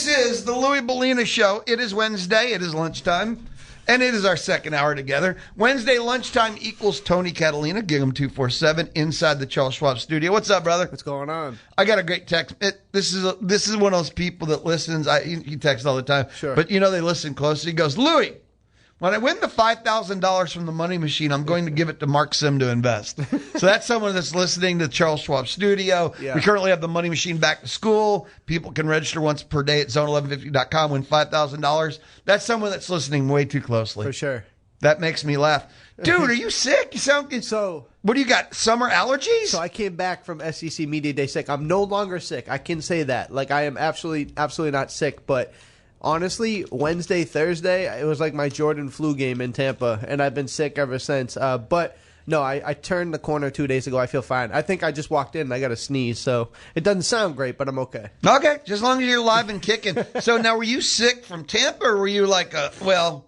This is the Louie Bellina Show. It is Wednesday. It is lunchtime. And it is our second hour together. Wednesday lunchtime equals Tony Catalina, Gig'em 247, inside the Charles Schwab studio. What's up, brother? What's going on? I got a great text. This is one of those people that listens. He texts all the time. Sure. But, they listen closely. He goes, Louie, when I win the $5,000 from the money machine, I'm going to give it to Mark Sim to invest. So that's someone that's listening to Charles Schwab Studio. Yeah. We currently have the money machine back to school. People can register once per day at zone1150.com, win $5,000. That's someone that's listening way too closely. For sure. That makes me laugh. Dude, are you sick? You sound... So... What do you got? Summer allergies? So I came back from SEC Media Day sick. I'm no longer sick. I can say that. Like, I am absolutely not sick, but... Honestly, Wednesday, Thursday, it was like my Jordan flu game in Tampa, and I've been sick ever since. But, no, I turned the corner 2 days ago. I feel fine. I think I just walked in and I got a sneeze, so it doesn't sound great, but I'm okay. Okay, just as long as you're alive and kicking. So now, were you sick from Tampa, or were you like, I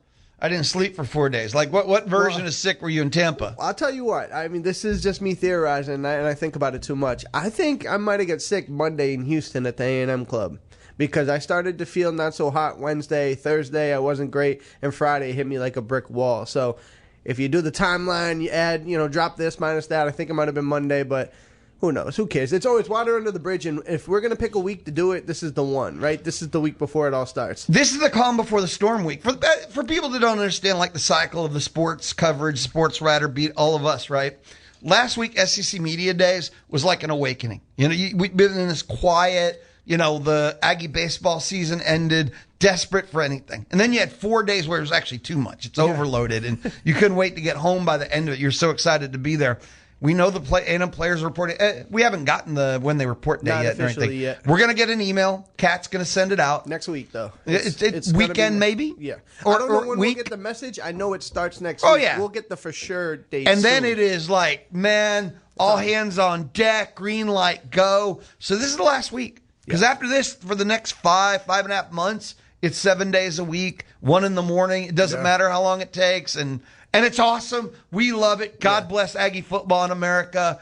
didn't sleep for 4 days? Like, what version of sick were you in Tampa? I'll tell you what. I mean, this is just me theorizing, and I think about it too much. I think I might have got sick Monday in Houston at the A&M Club. Because I started to feel not so hot Wednesday, Thursday, I wasn't great, and Friday hit me like a brick wall. So if you do the timeline, you add, drop this minus that, I think it might have been Monday, but who knows? Who cares? It's always water under the bridge, and if we're going to pick a week to do it, this is the one, right? This is the week before it all starts. This is the calm before the storm week. For people that don't understand, like, the cycle of the sports coverage, sports writer beat, all of us, right? Last week, SEC Media Days was like an awakening. We've been in this quiet... the Aggie baseball season ended, desperate for anything. And then you had 4 days where it was actually too much. It's overloaded, and you couldn't wait to get home by the end of it. You're so excited to be there. We know the A&M players are reporting. We haven't gotten the when they report day Not yet or anything. yet. We're going to get an email. Kat's going to send it out. Next week, though. It's weekend, maybe? Yeah. Or, I don't know when week. we'll get the message. I know it starts next week. Yeah. We'll get the for sure date And then soon. it is like, man, all hands on deck, green light, go. So this is the last week. Because after this, for the next 5.5 months, it's 7 days a week, 1 in the morning. It doesn't matter how long it takes. And it's awesome. We love it. God bless Aggie football in America.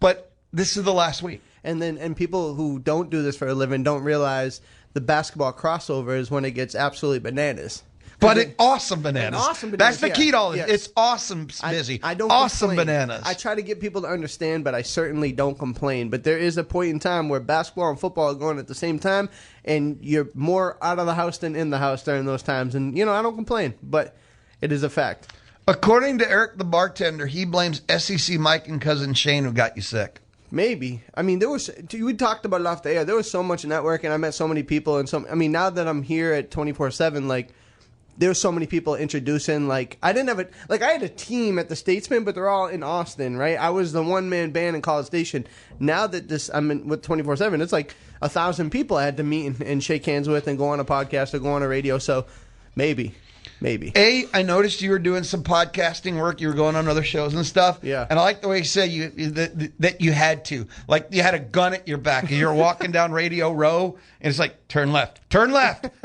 But this is the last week. And people who don't do this for a living don't realize the basketball crossover is when it gets absolutely bananas. But awesome bananas. Awesome bananas. That's the key to all this. Yes. It's awesome, busy. I don't awesome complain. bananas. I try to get people to understand, but I certainly don't complain. But there is a point in time where basketball and football are going at the same time, and you're more out of the house than in the house during those times. And, I don't complain, but it is a fact. According to Eric the bartender, he blames SEC Mike and cousin Shane who got you sick. Maybe. I mean, we talked about it off the air. There was so much networking. I met so many people. And now that I'm here at 24/7, like, there's so many people introducing, like, I had a team at the Statesman, but they're all in Austin, right? I was the one-man band in College Station. Now that I'm in with 24/7, it's like 1,000 people I had to meet and shake hands with and go on a podcast or go on a radio, so maybe. I noticed you were doing some podcasting work. You were going on other shows and stuff. Yeah. And I like the way you said that you had to. Like, you had a gun at your back. You were walking down Radio Row, and it's like, turn left.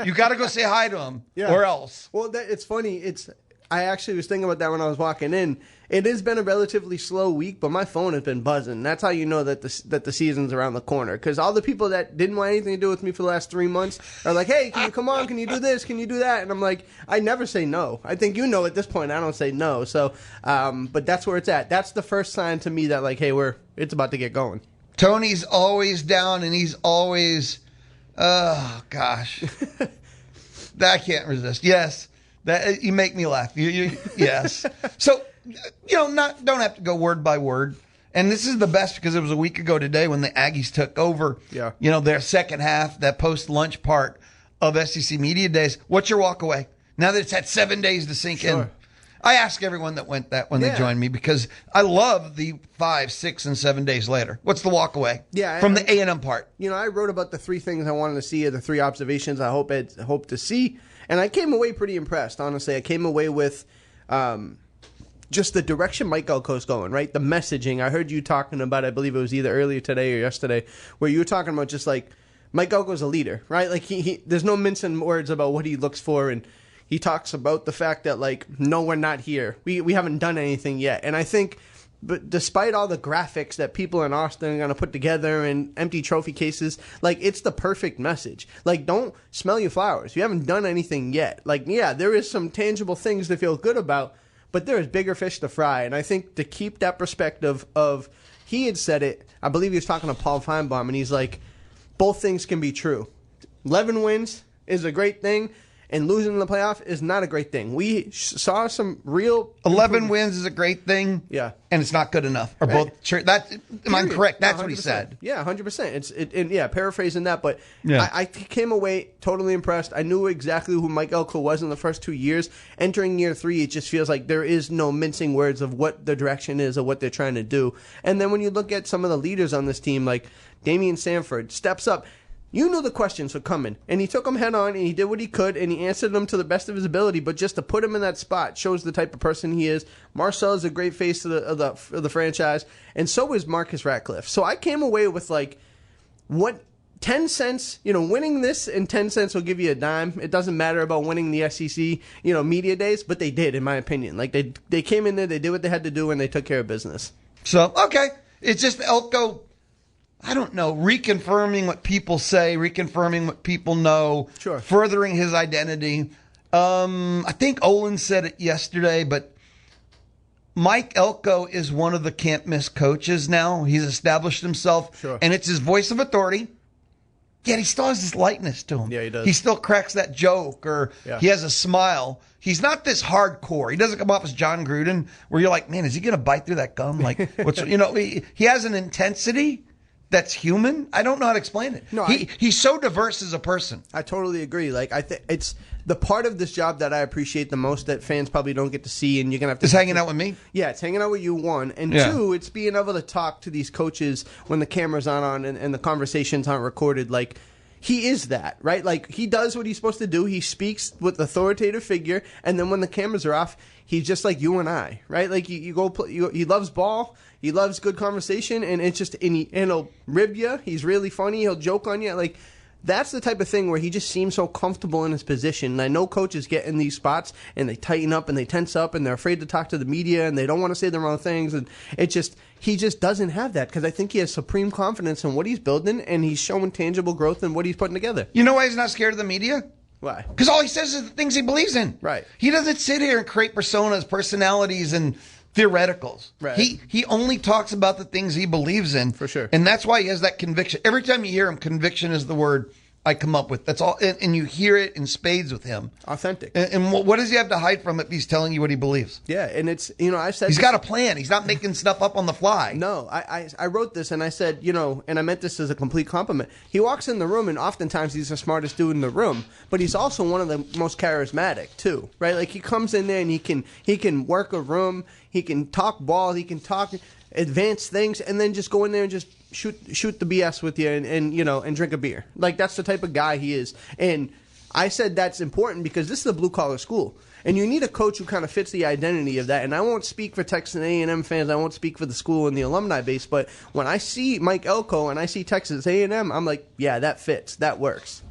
You got to go say hi to him, or else. Well, it's funny. I actually was thinking about that when I was walking in. It has been a relatively slow week, but my phone has been buzzing. That's how you know that the season's around the corner. Because all the people that didn't want anything to do with me for the last 3 months are like, hey, can you come on? Can you do this? Can you do that? And I'm like, I never say no. I think at this point I don't say no. So, but that's where it's at. That's the first sign to me that, like, hey, it's about to get going. Tony's always down, and he's always, oh, gosh. I can't resist. Yes. That you make me laugh. Yes. So, don't have to go word by word. And this is the best because it was a week ago today when the Aggies took over. Yeah. Their second half, that post-lunch part of SEC Media Days. What's your walk away? Now that it's had 7 days to sink in. I ask everyone that went that when they joined me because I love the 5, 6, and 7 days later. What's the walk away? Yeah, from the A&M part. I wrote about the 3 things I wanted to see, or the 3 observations I hope to see. And I came away pretty impressed, honestly. I came away with just the direction Mike Elko's going, right? The messaging. I heard you talking about, I believe it was either earlier today or yesterday, where you were talking about just like, Mike Elko's a leader, right? Like, he there's no mincing words about what he looks for, and he talks about the fact that, like, no, we're not here. We haven't done anything yet. And I think But despite all the graphics that people in Austin are going to put together and empty trophy cases, like, it's the perfect message. Like, don't smell your flowers. You haven't done anything yet. Like, yeah, there is some tangible things to feel good about, but there is bigger fish to fry. And I think to keep that perspective of, he had said it, I believe he was talking to Paul Feinbaum, and he's like, both things can be true. 11 wins is a great thing, and losing in the playoff is not a great thing. We saw some real 11 wins is a great thing. Yeah. And it's not good enough. Or both true. Am I correct? That's 100%. what he said. Yeah, 100%. Yeah, paraphrasing that, but yeah. I came away totally impressed. I knew exactly who Mike Elko was in the first 2 years. Entering year 3, it just feels like there is no mincing words of what the direction is or what they're trying to do. And then when you look at some of the leaders on this team, like Damian Sanford steps up. You knew the questions were coming, and he took them head on, and he did what he could, and he answered them to the best of his ability. But just to put him in that spot shows the type of person he is. Marcel is a great face of the franchise, and so is Marcus Ratcliffe. So I came away with, like, what 10 cents, winning this and 10 cents will give you a dime. It doesn't matter about winning the SEC, media days, but they did, in my opinion. Like, they came in there, they did what they had to do, and they took care of business. So, okay. It's just Elko, I don't know, reconfirming what people say, reconfirming what people know, sure, furthering his identity. I think Olin said it yesterday, but Mike Elko is one of the can't-miss coaches now. He's established himself, sure, and it's his voice of authority. Yet he still has this lightness to him. Yeah, he does. He still cracks that joke, or he has a smile. He's not this hardcore. He doesn't come off as John Gruden, where you're like, man, is he going to bite through that gum? Like, what's he has an intensity that's human. I don't know how to explain it. No, he's so diverse as a person. I totally agree. Like, I think it's the part of this job that I appreciate the most that fans probably don't get to see, and you're gonna have to. It's hanging out with me. Yeah, it's hanging out with you. 1 and 2, it's being able to talk to these coaches when the camera's on and the conversations aren't recorded. Like, he is that, right? Like, he does what he's supposed to do. He speaks with authoritative figure, and then when the cameras are off, he's just like you and I, right? Like, you go play. He loves ball. He loves good conversation, and it's just and he'll rib you. He's really funny. He'll joke on you. Like, that's the type of thing where he just seems so comfortable in his position. And I know coaches get in these spots and they tighten up and they tense up and they're afraid to talk to the media and they don't want to say the wrong things. And he just doesn't have that, because I think he has supreme confidence in what he's building, and he's showing tangible growth in what he's putting together. You know why he's not scared of the media? Why? Because all he says is the things he believes in. Right. He doesn't sit here and create personas, personalities, and theoreticals. Right. He only talks about the things he believes in. For sure. And that's why he has that conviction. Every time you hear him, conviction is the word I come up with. That's all. And you hear it in spades with him. Authentic. And what does he have to hide from if he's telling you what he believes? Yeah, and it's, I said... He's got a plan. He's not making stuff up on the fly. No, I wrote this and I said, and I meant this as a complete compliment. He walks in the room and oftentimes he's the smartest dude in the room, but he's also one of the most charismatic too, right? Like, he comes in there and he can work a room, he can talk ball, he can talk advanced things, and then just go in there and just shoot the BS with you and drink a beer. Like, that's the type of guy he is. And I said that's important because this is a blue-collar school. And you need a coach who kind of fits the identity of that. And I won't speak for Texas A&M fans. I won't speak for the school and the alumni base. But when I see Mike Elko and I see Texas A&M, I'm like, yeah, that fits. That works.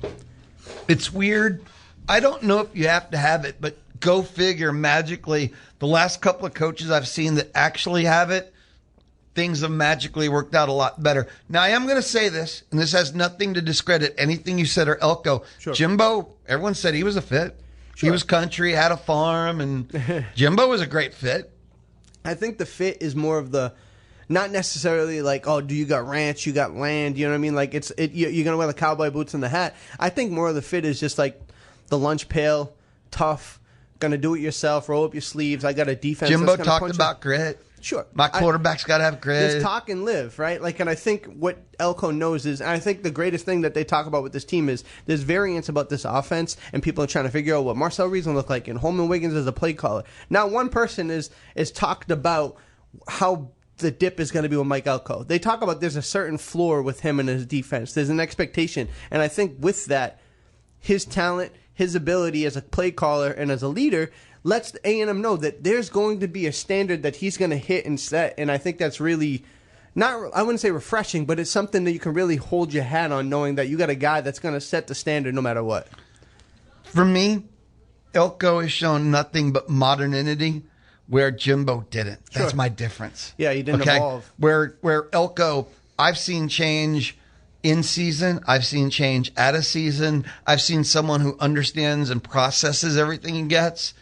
It's weird. I don't know if you have to have it, but go figure, magically, the last couple of coaches I've seen that actually have it, things have magically worked out a lot better. Now, I am going to say this, and this has nothing to discredit anything you said or Elko. Sure. Jimbo, everyone said he was a fit. Sure. He was country, had a farm, and Jimbo was a great fit. I think the fit is more of the, not necessarily like, oh, do you got ranch, you got land, you know what I mean? Like, you're going to wear the cowboy boots and the hat. I think more of the fit is just like the lunch pail, tough, going to do it yourself, roll up your sleeves. I got a defense. Jimbo talked about grit. Sure. My quarterback's got to have grit. Just talk and live, right? Like, and I think what Elko knows is, and I think the greatest thing that they talk about with this team is there's variance about this offense, and people are trying to figure out what Marcel Reason look like, and Holman Wiggins is a play caller. Not one person is talked about how the dip is going to be with Mike Elko. They talk about there's a certain floor with him and his defense. There's an expectation, and I think with that, his talent, his ability as a play caller and as a leader lets A&M know that there's going to be a standard that he's going to hit and set, and I think that's really not, I wouldn't say refreshing, but it's something that you can really hold your hat on, knowing that you got a guy that's going to set the standard no matter what. For me, Elko has shown nothing but modernity where Jimbo didn't. That's Sure. my difference. Yeah, he didn't evolve. Where Elko, I've seen change in season. I've seen change out of season. I've seen someone who understands and processes everything he gets.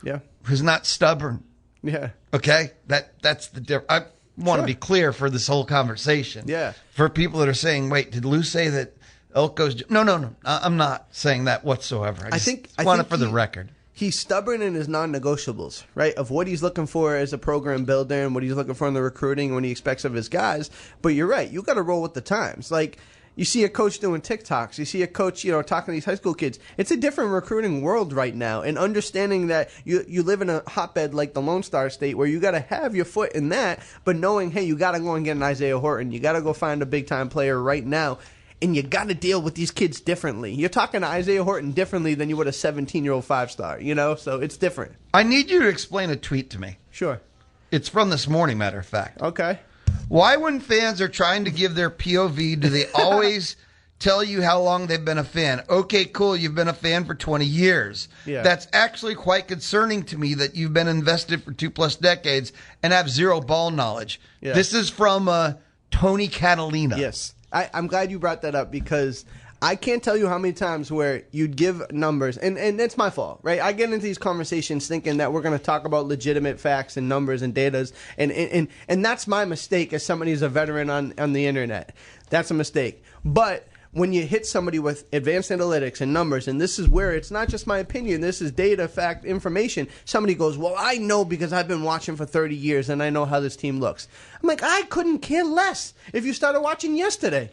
Yeah. Who's not stubborn. Yeah. Okay? That's the difference. I want to be clear for this whole conversation. Yeah. For people that are saying, wait, did Lou say that Elko's... No. I'm not saying that whatsoever. I think it for the record. He's stubborn in his non-negotiables, right? Of what he's looking for as a program builder and what he's looking for in the recruiting, what he expects of his guys. But you're right. You got to roll with the times. Like, you see a coach doing TikToks. You see a coach, talking to these high school kids. It's a different recruiting world right now. And understanding that you live in a hotbed like the Lone Star State where you got to have your foot in that, but knowing, hey, you got to go and get an Isaiah Horton. You got to go find a big-time player right now. And you got to deal with these kids differently. You're talking to Isaiah Horton differently than you would a 17-year-old five-star, So it's different. I need you to explain a tweet to me. Sure. It's from this morning, matter of fact. Okay. Why, when fans are trying to give their POV, do they always tell you how long they've been a fan? Okay, cool, you've been a fan for 20 years. Yeah. That's actually quite concerning to me that you've been invested for 2+ decades and have zero ball knowledge. Yeah. This is from Tony Catalina. Yes. I'm glad you brought that up because I can't tell you how many times where you'd give numbers, and it's my fault, right? I get into these conversations thinking that we're going to talk about legitimate facts and numbers and datas, and that's my mistake as somebody who's a veteran on the internet. That's a mistake. But when you hit somebody with advanced analytics and numbers, and this is where it's not just my opinion, this is data, fact, information, somebody goes, well, I know because I've been watching for 30 years and I know how this team looks. I'm like, I couldn't care less if you started watching yesterday.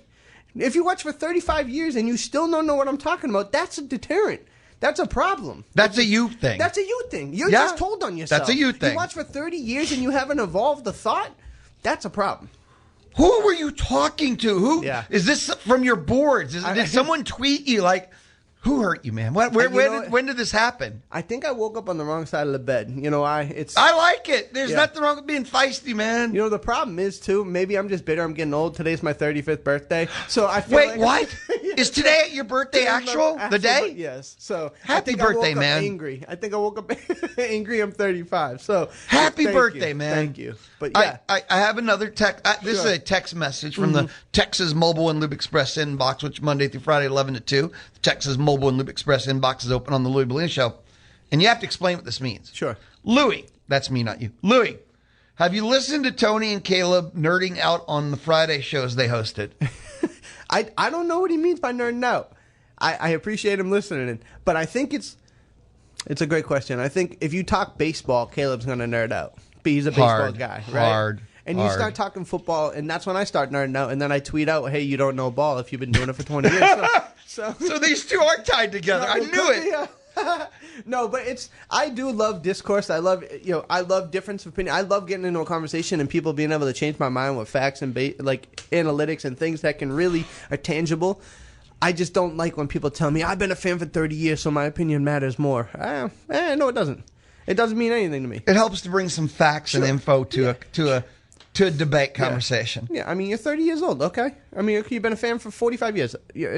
If you watch for 35 years and you still don't know what I'm talking about, that's a deterrent. That's a problem. That's a you thing. That's a you thing. You're just told on yourself. That's a you thing. You watch for 30 years and you haven't evolved the thought, that's a problem. Who were you talking to? Who is this from your boards? Did someone tweet you like, who hurt you, man? When did this happen? I think I woke up on the wrong side of the bed. I like it. There's nothing wrong with being feisty, man. The problem is too. Maybe I'm just bitter. I'm getting old. Today's my 35th birthday, so I feel Wait, what? Is today your birthday? The day? Yes. So happy birthday, man. Angry. I think I woke up angry. I'm 35. So happy birthday, man. Thank you. But yeah, I have another text. This is a text message from the Texas Mobile and Lube Express inbox, which Monday through Friday, 11 to 2. The Texas Mobile and Lube Express inbox is open on the Louie Bellina Show. And you have to explain what this means. Sure. Louie, that's me, not you. Louie, have you listened to Tony and Caleb nerding out on the Friday shows they hosted? I don't know what he means by nerding out. I appreciate him listening, but I think it's a great question. I think if you talk baseball, Caleb's going to nerd out. But he's a baseball guy, right? And you start talking football, and that's when I start nerding out, and then I tweet out, hey, you don't know ball if you've been doing it for 20 years. So these two are tied together. I knew it. No, but I do love discourse. I love difference of opinion. I love getting into a conversation and people being able to change my mind with facts and like analytics and things that can really are tangible. I just don't like when people tell me I've been a fan for 30 years, so my opinion matters more. No, it doesn't. It doesn't mean anything to me. It helps to bring some facts and info to a debate conversation. Yeah, I mean, you're 30 years old, okay? I mean, you've been a fan for 45 years.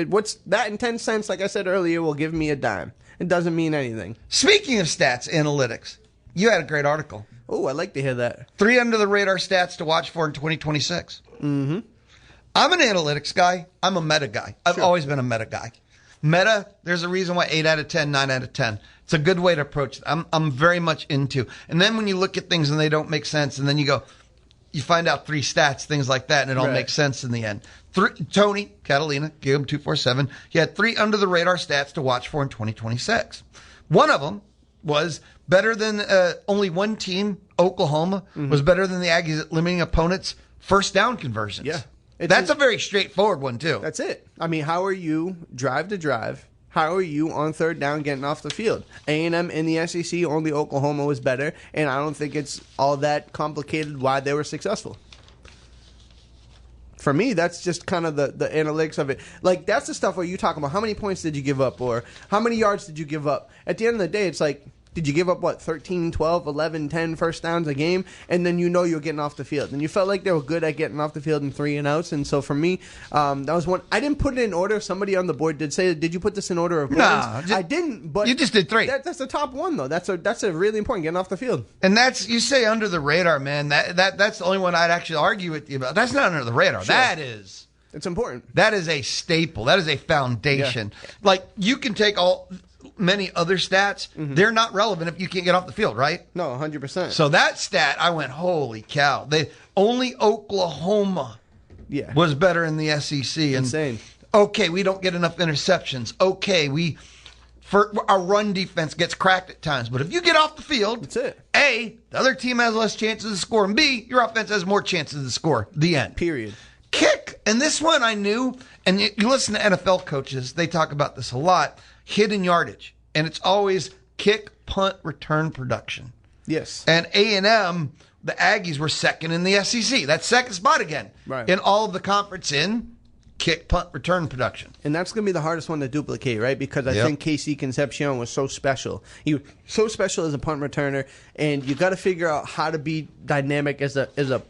What's that in 10 cents, like I said earlier, will give me a dime. It doesn't mean anything. Speaking of stats, analytics, you had a great article. Oh, I'd like to hear that. 3 under-the-radar stats to watch for in 2026. Mm-hmm. I'm an analytics guy. I'm a meta guy. I've always been a meta guy. Meta, there's a reason why 8 out of 10, 9 out of 10. It's a good way to approach it. I'm very much into. And then when you look at things and they don't make sense, and then you find out 3 stats, things like that, and it all makes sense in the end. Tony, Catalina, gave him 247. He had 3 under-the-radar stats to watch for in 2026. One of them was better than only one team, Oklahoma, was better than the Aggies at limiting opponents' first down conversions. Yeah. That's a very straightforward one, too. That's it. I mean, how are you drive to drive? How are you on third down getting off the field? A&M in the SEC, only Oklahoma was better, and I don't think it's all that complicated why they were successful. For me, that's just kind of the analytics of it. Like, that's the stuff where you talk about how many points did you give up or how many yards did you give up. At the end of the day, it's like, did you give up, 13, 12, 11, 10 first downs a game? And then you're getting off the field. And you felt like they were good at getting off the field in 3 and outs. And so for me, that was one. I didn't put it in order. Somebody on the board did say, did you put this in order of points? No. I didn't, but you just did 3. That's the top one, though. That's a really important, getting off the field. And that's, you say under the radar, man. That's the only one I'd actually argue with you about. That's not under the radar. Sure. It's important. That is a staple. That is a foundation. Yeah. Like, you can take many other stats. Mm-hmm. They're not relevant if you can't get off the field, right? No, 100%. So that stat, I went, holy cow. Only Oklahoma was better in the SEC. And, insane. Okay, we don't get enough interceptions. Okay, our run defense gets cracked at times. But if you get off the field, that's it. A, the other team has less chances to score, and B, your offense has more chances to score. The end. Period. Kick. And this one I knew, and you listen to NFL coaches, they talk about this a lot, hidden yardage. And it's always kick, punt, return production. Yes. And A&M, the Aggies were second in the SEC. That's second spot again. Right. In all of the conference in kick, punt, return production. And that's going to be the hardest one to duplicate, right? Because I think Casey Concepcion was so special. He was so special as a punt returner, and you got to figure out how to be dynamic as a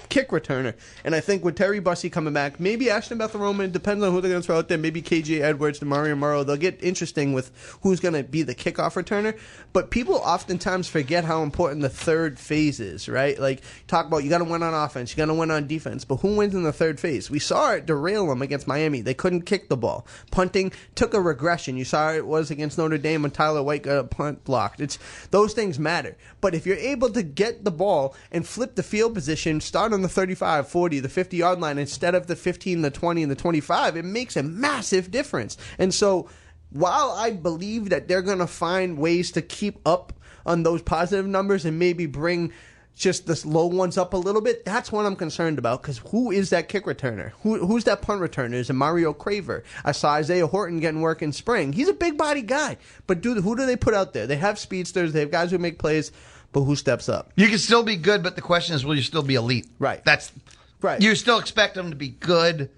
kick returner. And I think with Terry Bussey coming back, maybe Ashton Bethel-Roman, depends on who they're going to throw out there, maybe KJ Edwards, DeMario Murrow, they'll get interesting with who's going to be the kickoff returner. But people oftentimes forget how important the third phase is, right? Like, talk about you got to win on offense, you got to win on defense, but who wins in the third phase? We saw it derail them against Miami. They couldn't kick the ball. Punting took a regression. You saw it was against Notre Dame when Tyler White got a punt blocked. Those things matter. But if you're able to get the ball and flip the field position, start on the 35, 40, the 50-yard line instead of the 15, the 20, and the 25, it makes a massive difference. And so while I believe that they're going to find ways to keep up on those positive numbers and maybe bring just the low ones up a little bit, that's what I'm concerned about, because who is that kick returner? Who's that punt returner? Is it Mario Craver? I saw Isaiah Horton getting work in spring. He's a big body guy, but who do they put out there? They have speedsters, they have guys who make plays, but who steps up? You can still be good, but the question is, will you still be elite? Right. That's right. You still expect them to be good.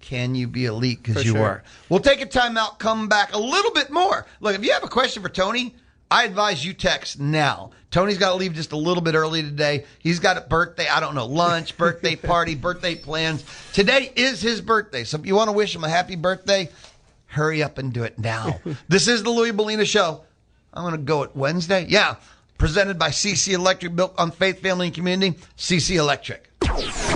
Can you be elite? Because you are. We'll take a timeout, come back a little bit more. Look, if you have a question for Tony, I advise you text now. Tony's got to leave just a little bit early today. He's got a birthday, I don't know, lunch, birthday party, birthday plans. Today is his birthday. So if you want to wish him a happy birthday, hurry up and do it now. This is the Louie Bellina Show. I'm going to go at Wednesday. Yeah. Presented by CC Electric, built on faith, family, and community. CC Electric.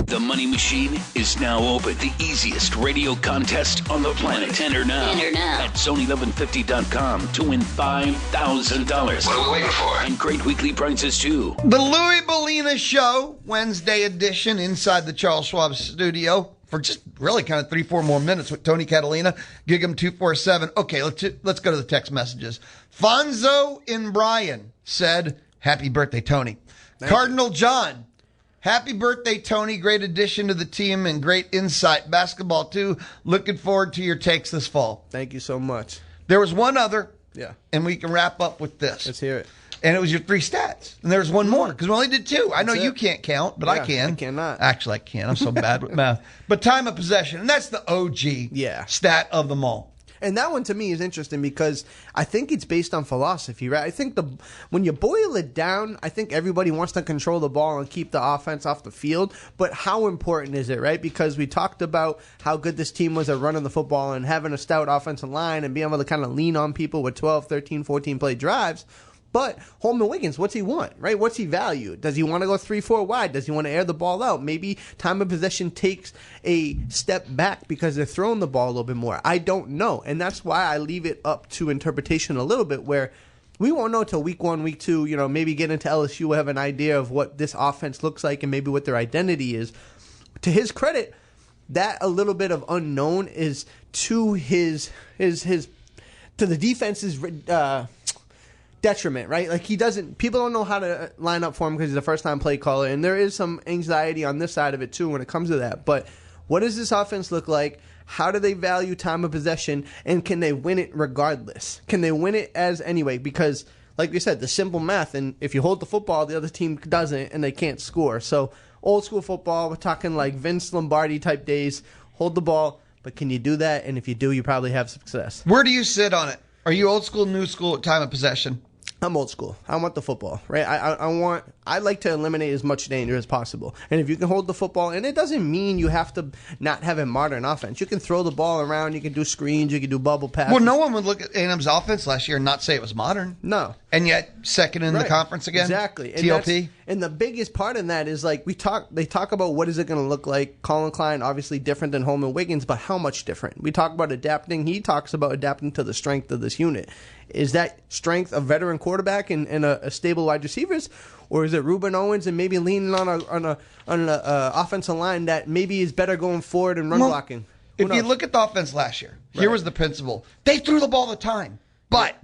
The Money Machine is now open. The easiest radio contest on the planet. Enter now at Sony1150.com to win $5,000. What are we waiting for? And great weekly prizes, too. The Louie Bellina Show, Wednesday edition, inside the Charles Schwab studio for just really kind of 3-4 more minutes with Tony Catalina. Gig 'em 247. Okay, let's go to the text messages. Fonzo in Bryan said, happy birthday, Tony. Cardinal John, happy birthday, Tony. Great addition to the team and great insight. Basketball, too. Looking forward to your takes this fall. Thank you so much. There was one other, and we can wrap up with this. Let's hear it. And it was your 3 stats. And there's one more, because we only did 2. I know you can't count, but I can. I cannot. Actually, I can. I'm so bad with math. But time of possession, and that's the OG stat of them all. And that one to me is interesting because I think it's based on philosophy, right? I think when you boil it down, I think everybody wants to control the ball and keep the offense off the field. But how important is it, right? Because we talked about how good this team was at running the football and having a stout offensive line and being able to kind of lean on people with 12, 13, 14 play drives. But Holman Wiggins, what's he want, right? What's he value? Does he want to go 3-4 wide? Does he want to air the ball out? Maybe time of possession takes a step back because they're throwing the ball a little bit more. I don't know. And that's why I leave it up to interpretation a little bit, where we won't know till week 1, week 2, maybe get into LSU, we'll have an idea of what this offense looks like and maybe what their identity is. To his credit, that a little bit of unknown is to his to the defense's detriment, right? Like people don't know how to line up for him because he's a first-time play caller, and there is some anxiety on this side of it too when it comes to that. But what does this offense look like? How do they value time of possession, and can they win it regardless? Can they win it as anyway? Because, like we said, the simple math, and if you hold the football, the other team doesn't, and they can't score. So old school football, we're talking like Vince Lombardi type days, hold the ball, but can you do that? And if you do, you probably have success. Where do you sit on it? Are you old school, new school, time of possession? I'm old school. I want the football, right? I like to eliminate as much danger as possible. And if you can hold the football, and it doesn't mean you have to not have a modern offense. You can throw the ball around. You can do screens. You can do bubble passes. Well, no one would look at A&M's offense last year and not say it was modern. No. And yet, second in the conference again. Exactly. And TLP. And the biggest part in that is like they talk about what is it going to look like. Colin Klein, obviously different than Holman Wiggins, but how much different? We talk about adapting. He talks about adapting to the strength of this unit. Is that strength a veteran quarterback and a stable wide receivers, or is it Reuben Owens and maybe leaning on an offensive line that maybe is better going forward and run blocking? If you look at the offense last year, here was the principle: they threw the ball all the time, but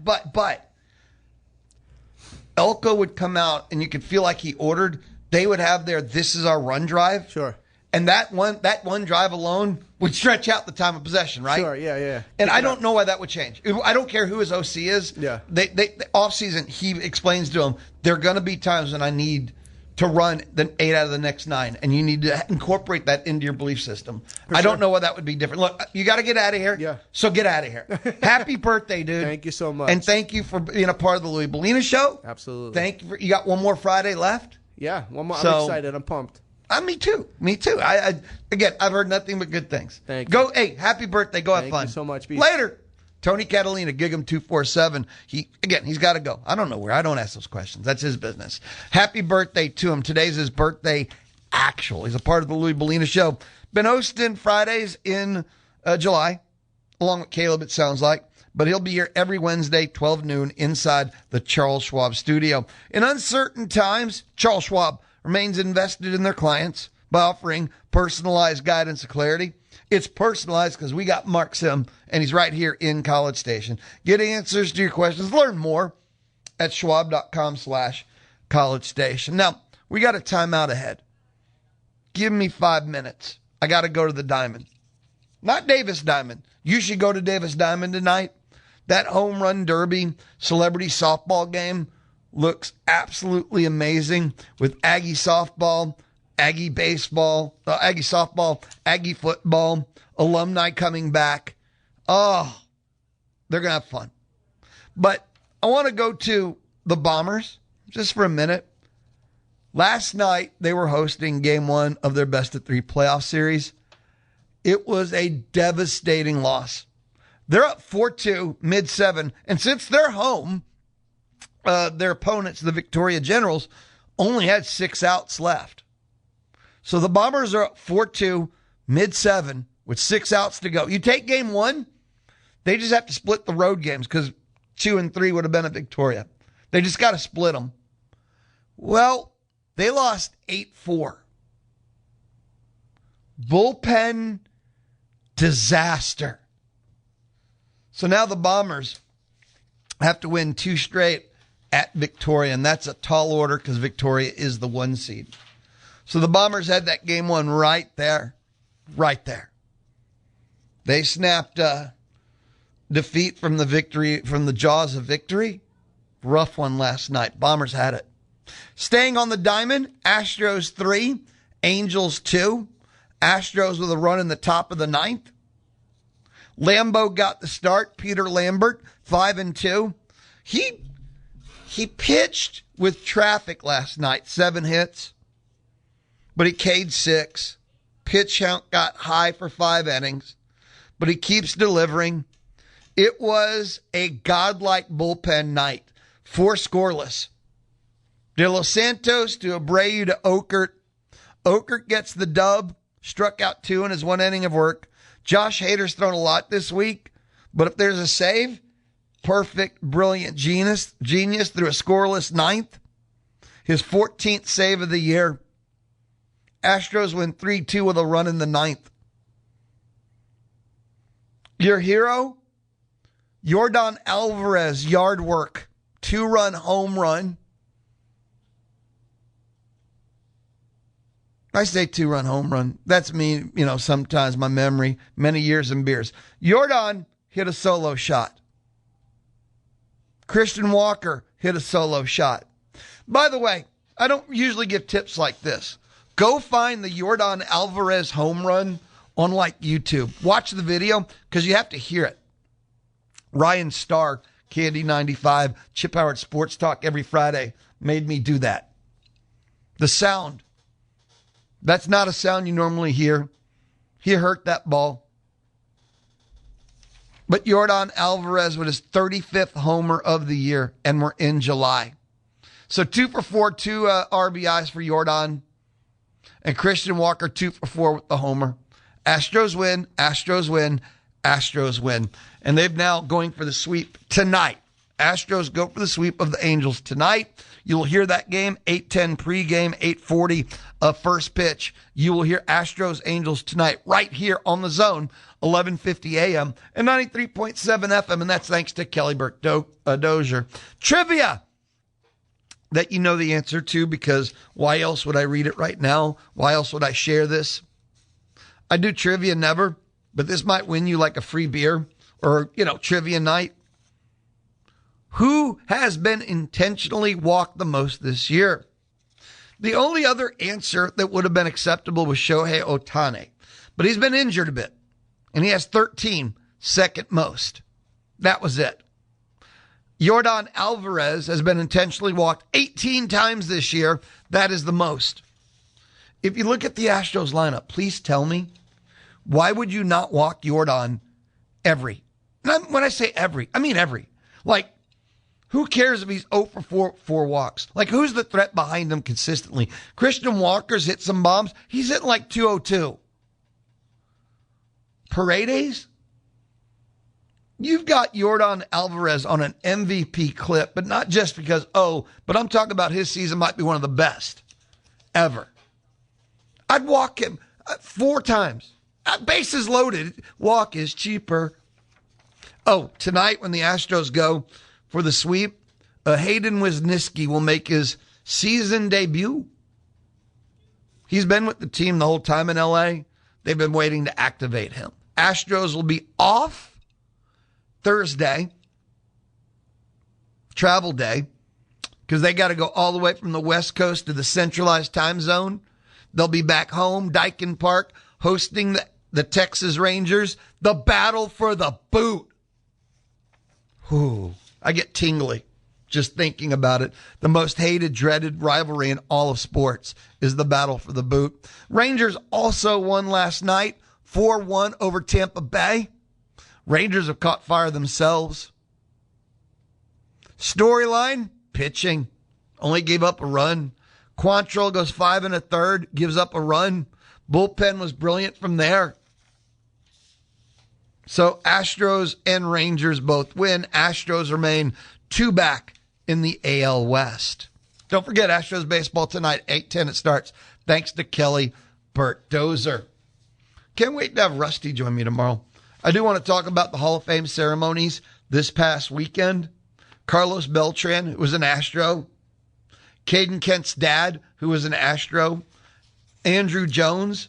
Elko would come out and you could feel like he ordered. They would have this is our run drive. Sure. And that one drive alone would stretch out the time of possession, right? Sure, yeah. And I don't know why that would change. I don't care who his OC is. Yeah. They off season, he explains to them, there are going to be times when I need to run 8 out of the next 9, and you need to incorporate that into your belief system. I don't know why that would be different. Look, you got to get out of here. Yeah. So get out of here. Happy birthday, dude. Thank you so much. And thank you for being a part of the Louie Bellina show. Absolutely. Thank you. You got one more Friday left? Yeah, one more. I'm excited. I'm pumped. Me too. Again, I've heard nothing but good things. Thank you. Go, hey, happy birthday. Go have fun. Thank you so much. Later. Tony Catalina, gig him 247. He's got to go. I don't know where. I don't ask those questions. That's his business. Happy birthday to him. Today's his birthday. He's a part of the Louie Bellina show. Been hosting Fridays in July, along with Caleb, it sounds like. But he'll be here every Wednesday, 12 noon, inside the Charles Schwab studio. In uncertain times, Charles Schwab remains invested in their clients by offering personalized guidance and clarity. It's personalized because we got Mark Sim, and he's right here in College Station. Get answers to your questions. Learn more at schwab.com/College Station. Now, we got a timeout ahead. Give me 5 minutes. I got to go to the Diamond. Not Davis Diamond. You should go to Davis Diamond tonight. That home run derby celebrity softball game looks absolutely amazing with Aggie softball, Aggie baseball, Aggie softball, Aggie football, alumni coming back. Oh, they're going to have fun. But I want to go to the Bombers just for a minute. Last night, they were hosting game 1 of their best-of-3 playoff series. It was a devastating loss. They're up 4-2, mid-7, and since they're home, their opponents, the Victoria Generals, only had 6 outs left. So the Bombers are up 4-2, mid-7, with 6 outs to go. You take game 1, they just have to split the road games because 2 and 3 would have been at Victoria. They just got to split them. Well, they lost 8-4. Bullpen disaster. So now the Bombers have to win 2 straight at Victoria, and that's a tall order because Victoria is the 1 seed. So the Bombers had that game 1 right there. They snapped defeat from the jaws of victory. Rough one last night. Bombers had it. Staying on the Diamond, Astros 3, Angels 2. Astros with a run in the top of the 9th. Lambeau got the start. Peter Lambert, 5-2. He pitched with traffic last night, 7 hits, but he K'd 6. Pitch count got high for 5 innings, but he keeps delivering. It was a godlike bullpen night. 4 scoreless. De Los Santos to Abreu to Okert. Okert gets the dub, struck out 2 in his 1 inning of work. Josh Hader's thrown a lot this week, but if there's a save, perfect, brilliant genius through a scoreless 9th. His 14th save of the year. Astros win 3-2 with a run in the 9th. Your hero, Yordan Alvarez, yard work, 2-run home run. I say 2-run home run. That's me, sometimes my memory, many years and beers. Yordan hit a solo shot. Christian Walker hit a solo shot. By the way, I don't usually give tips like this. Go find the Yordan Alvarez home run on YouTube. Watch the video because you have to hear it. Ryan Starr Candy 95, Chip Howard Sports Talk every Friday made me do that. The sound. That's not a sound you normally hear. He hurt that ball. But Yordan Alvarez with his 35th homer of the year, and we're in July. So 2 for 4, 2 RBIs for Yordan. And Christian Walker, 2 for 4 with the homer. Astros win, Astros win, Astros win. And they've now going for the sweep tonight. Astros go for the sweep of the Angels tonight. You'll hear that game, 8:10 pregame, 8:40 first pitch. You will hear Astros Angels tonight right here on the Zone, 11:50 a.m. and 93.7 FM. And that's thanks to Kelly Burke Dozier. Trivia that you know the answer to, because why else would I read it right now? Why else would I share this? I do trivia never, but this might win you like a free beer or, trivia night. Who has been intentionally walked the most this year? The only other answer that would have been acceptable was Shohei Ohtani, but he's been injured a bit, and he has 13, second most. That was it. Yordan Alvarez has been intentionally walked 18 times this year. That is the most. If you look at the Astros lineup, please tell me, why would you not walk Yordan every? And when I say every, I mean every. Like, who cares if he's 0 for 4 walks? Like, who's the threat behind him consistently? Christian Walker's hit some bombs. He's hitting like 202. Paredes? You've got Yordan Alvarez on an MVP clip, but not just because, but I'm talking about his season might be one of the best ever. I'd walk him 4 times. Bases loaded. Walk is cheaper. Tonight when the Astros go for the sweep, Hayden Wesneski will make his season debut. He's been with the team the whole time in L.A. They've been waiting to activate him. Astros will be off Thursday, travel day, because they got to go all the way from the West Coast to the centralized time zone. They'll be back home, Daikin Park, hosting the Texas Rangers, the battle for the boot. Whew. I get tingly just thinking about it. The most hated, dreaded rivalry in all of sports is the battle for the boot. Rangers also won last night, 4-1 over Tampa Bay. Rangers have caught fire themselves. Storyline, pitching. Only gave up a run. Quantrill goes 5 1/3, gives up a run. Bullpen was brilliant from there. So Astros and Rangers both win. Astros remain 2 back in the AL West. Don't forget Astros baseball tonight, 8:10 it starts. Thanks to Kelly Burke Dozier. Can't wait to have Rusty join me tomorrow. I do want to talk about the Hall of Fame ceremonies this past weekend. Carlos Beltran, who was an Astro. Caden Kent's dad, who was an Astro. Andrew Jones,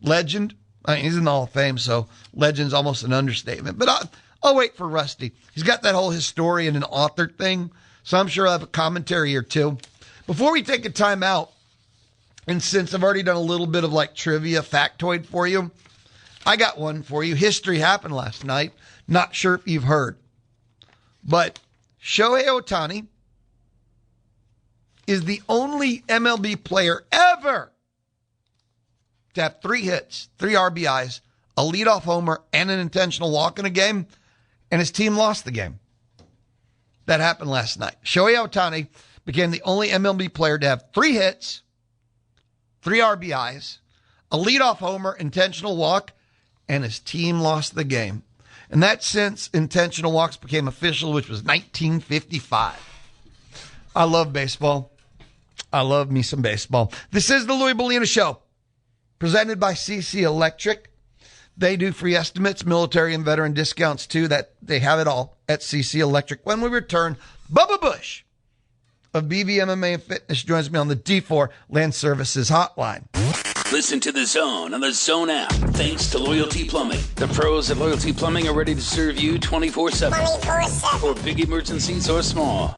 legend. He's in the Hall of Fame, so legend's almost an understatement. But I'll wait for Rusty. He's got that whole historian and author thing, so I'm sure I'll have a commentary or two. Before we take a time out, and since I've already done a little bit of like trivia factoid for you, I got one for you. History happened last night. Not sure if you've heard. But Shohei Ohtani is the only MLB player ever to have 3 hits, 3 RBIs, a leadoff homer, and an intentional walk in a game, and his team lost the game. That happened last night. Shohei Ohtani became the only MLB player to have 3 hits, 3 RBIs, a leadoff homer, intentional walk, and his team lost the game. And that's since intentional walks became official, which was 1955. I love baseball. I love me some baseball. This is the Louie Bellina Show, presented by CC Electric. They do free estimates, military and veteran discounts too. That they have it all at CC Electric. When we return, Bubba Bush of BVMMA and Fitness joins me on the D4 Land Services Hotline. Listen to The Zone on the Zone app. Thanks to Loyalty Plumbing. The pros at Loyalty Plumbing are ready to serve you 24/7. For big emergencies or small.